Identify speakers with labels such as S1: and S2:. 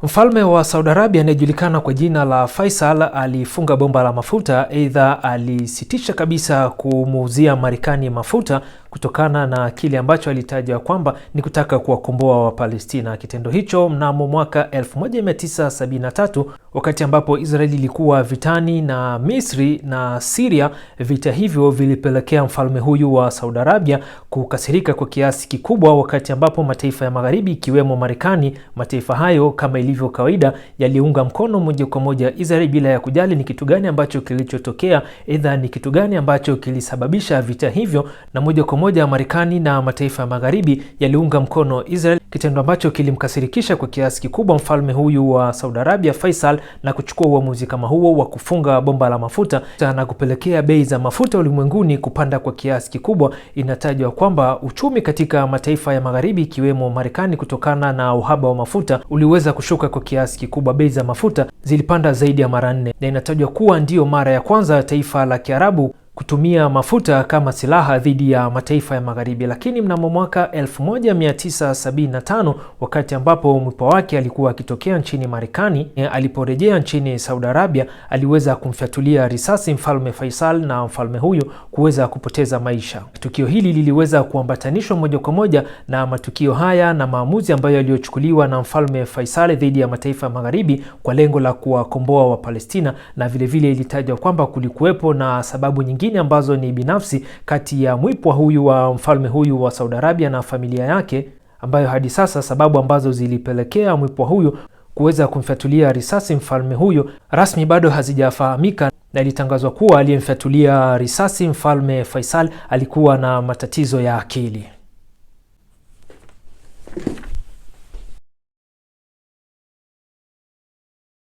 S1: Mfalme wa Saudi Arabia anayejulikana kwa jina la Faisal alifunga bomba la mafuta, aidha alisitisha kabisa kumuuzia Marekani mafuta kutokana na kile ambacho alitaja kwamba ni kutaka kuwakomboa Wapalestina. Kitendo hicho mnamo mwaka 1973 wakati ambapo Israeli ilikuwa vitani na Misri na Syria. Vita hivyo vilipelekea mfalme huyu wa Saudi Arabia kukasirika kwa kiasi kikubwa, wakati ambapo mataifa ya magharibi ikiwemo Marekani, mataifa hayo kama ilivyo kawaida yaliunga mkono moja kwa moja Israeli bila ya kujali ni kitu gani ambacho kilichotokea, aidha ni kitu gani ambacho kilisababisha vita hivyo, na moja kwa moja Marekani na mataifa ya magharibi yaliunga mkono Israel, kitendo ambacho kilimkasirikisha kwa kiasi kikubwa mfalme huyu wa Saudi Arabia Faisal, na kuchukua uamuzi kama huo wa kufunga bomba la mafuta na kupelekea bei za mafuta ulimwenguni kupanda kwa kiasi kikubwa. Inatajwa kwamba uchumi katika mataifa ya magharibi ikiwemo Marekani, kutokana na uhaba wa mafuta uliweza kushuka kwa kiasi kikubwa. Bei za mafuta zilipanda zaidi ya mara 4, na inatajwa kuwa ndiyo mara ya kwanza taifa la Kiarabu kutumia mafuta kama silaha dhidi ya mataifa ya magharibi. Lakini mnamo mwaka 1975 wakati ambapo mpwa wake alikuwa akitokea nchini Marekani, aliporejea nchini Saudi Arabia aliweza kumfyatulia risasi mfalme Faisal na mfalme huyo kuweza kupoteza maisha. Tukio hili liliweza kuambatanishwa moja kwa moja na matukio haya na maamuzi ambayo yaliyochukuliwa na mfalme Faisal dhidi ya mataifa ya magharibi kwa lengo la kuwakomboa Wapalestina, na vile vile ilitajwa kwamba kulikuwepo na sababu nyingine ambazo ni binafsi kati ya mpwa huyu wa mfalme huyu wa Saudi Arabia na familia yake, ambayo hadi sasa sababu ambazo zilipelekea mpwa huyu kuweza kumfyatulia risasi mfalme huyo rasmi bado hazijafahamika, na ilitangazwa kuwa aliyemfyatulia risasi mfalme Faisal alikuwa na matatizo ya akili.